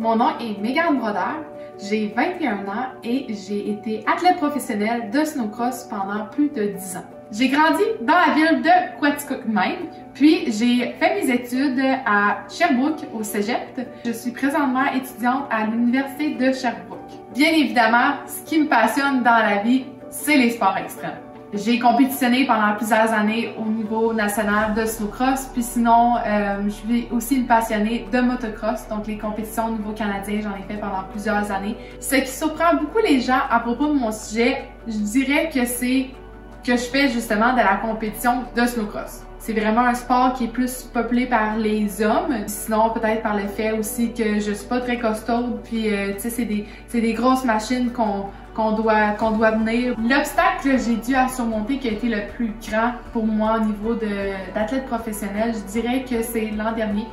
Mon nom est Mégane Brodeur, j'ai 21 ans et j'ai été athlète professionnelle de snowcross pendant plus de 10 ans. J'ai grandi dans la ville de Quaticook-même, puis j'ai fait mes études à Sherbrooke, au Cégep. Je suis présentement étudiante à l'Université de Sherbrooke. Bien évidemment, ce qui me passionne dans la vie, c'est les sports extrêmes. J'ai compétitionné pendant plusieurs années au niveau national de snowcross, puis sinon, je suis aussi une passionnée de motocross, donc les compétitions au niveau canadien, j'en ai fait pendant plusieurs années. Ce qui surprend beaucoup les gens à propos de mon sujet, je dirais que c'est que je fais justement de la compétition de snowcross. C'est vraiment un sport qui est plus peuplé par les hommes, sinon peut-être par le fait aussi que je suis pas très costaude, puis tu sais, c'est des grosses machines qu'on doit venir. L'obstacle que j'ai dû à surmonter qui a été le plus grand pour moi au niveau d'athlète professionnel, je dirais que c'est l'an dernier.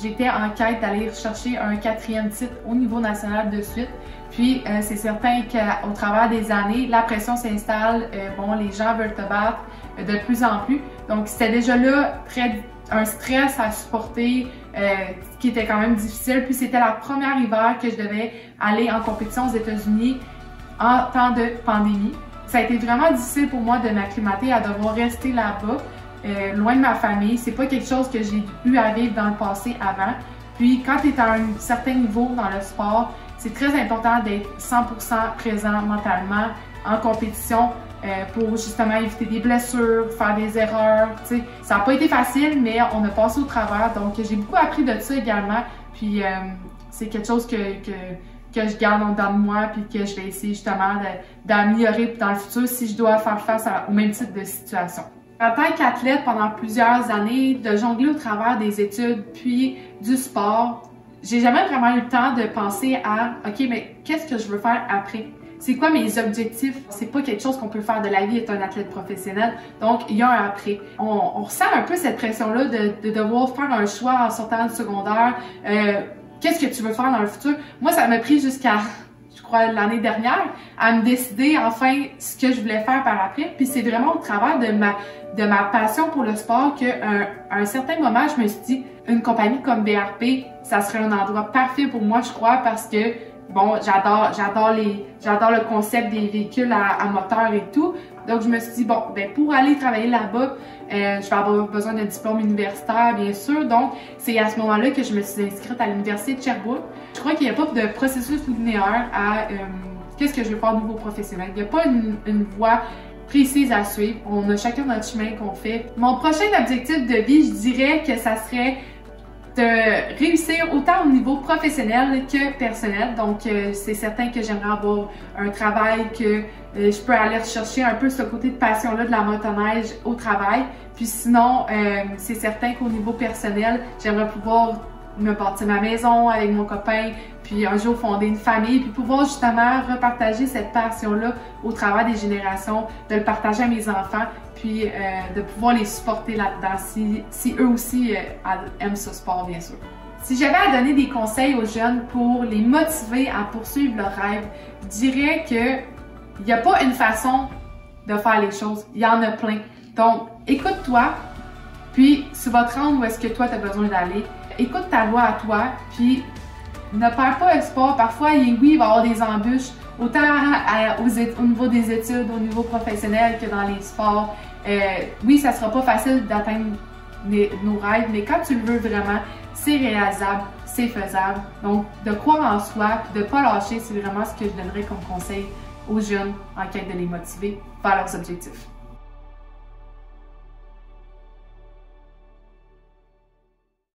J'étais en quête d'aller chercher un 4e titre au niveau national de suite. Puis c'est certain qu'au travers des années, la pression s'installe, bon, les gens veulent te battre de plus en plus. Donc c'était déjà là un stress à supporter qui était quand même difficile. Puis c'était la première hiver que je devais aller en compétition aux États-Unis en temps de pandémie. Ça a été vraiment difficile pour moi de m'acclimater à devoir rester là-bas, loin de ma famille. C'est pas quelque chose que j'ai eu à vivre dans le passé avant. Puis quand tu es à un certain niveau dans le sport, c'est très important d'être 100% présent mentalement en compétition pour justement éviter des blessures, faire des erreurs. T'sais. Ça n'a pas été facile, mais on a passé au travers. Donc j'ai beaucoup appris de ça également. Puis c'est quelque chose que je garde en dedans de moi, puis que je vais essayer justement d'améliorer dans le futur si je dois faire face au même type de situation. En tant qu'athlète pendant plusieurs années, de jongler au travers des études puis du sport, j'ai jamais vraiment eu le temps de penser à « OK, mais qu'est-ce que je veux faire après? C'est quoi mes objectifs? » C'est pas quelque chose qu'on peut faire de la vie être un athlète professionnel, donc il y a un après. On ressent un peu cette pression-là de devoir faire un choix en sortant du secondaire. Qu'est-ce que tu veux faire dans le futur? Moi, ça m'a pris jusqu'à, je crois, l'année dernière, à me décider enfin ce que je voulais faire par après. Puis c'est vraiment au travers de ma passion pour le sport qu'à un certain moment, je me suis dit, une compagnie comme BRP, ça serait un endroit parfait pour moi, je crois, parce que, bon, j'adore le concept des véhicules à moteur et tout. Donc, je me suis dit, bon, ben pour aller travailler là-bas, je vais avoir besoin d'un diplôme universitaire, bien sûr. Donc, c'est à ce moment-là que je me suis inscrite à l'Université de Sherbrooke. Je crois qu'il n'y a pas de processus linéaire à qu'est-ce que je veux faire au niveau professionnel. Il n'y a pas une voie précise à suivre. On a chacun notre chemin qu'on fait. Mon prochain objectif de vie, je dirais que ça serait de réussir autant au niveau professionnel que personnel. Donc, c'est certain que j'aimerais avoir un travail que je peux aller rechercher un peu ce côté de passion-là de la motoneige au travail. Puis sinon, c'est certain qu'au niveau personnel, j'aimerais pouvoir me bâtir ma maison avec mon copain, puis un jour fonder une famille, puis pouvoir justement repartager cette passion-là au travers des générations, de le partager à mes enfants, puis de pouvoir les supporter là-dedans si eux aussi aiment ce sport, bien sûr. Si j'avais à donner des conseils aux jeunes pour les motiver à poursuivre leur rêve, je dirais qu'il n'y a pas une façon de faire les choses, il y en a plein. Donc, écoute-toi, puis tu vas te rendre où est-ce que toi tu as besoin d'aller. Écoute ta voix à toi, puis ne perds pas espoir. Parfois, oui, il va y avoir des embûches, autant au niveau des études, au niveau professionnel que dans les sports. Oui, ça sera pas facile d'atteindre nos rêves, mais quand tu le veux vraiment, c'est réalisable, c'est faisable. Donc, de croire en soi, de ne pas lâcher, c'est vraiment ce que je donnerais comme conseil aux jeunes en quête de les motiver vers leurs objectifs.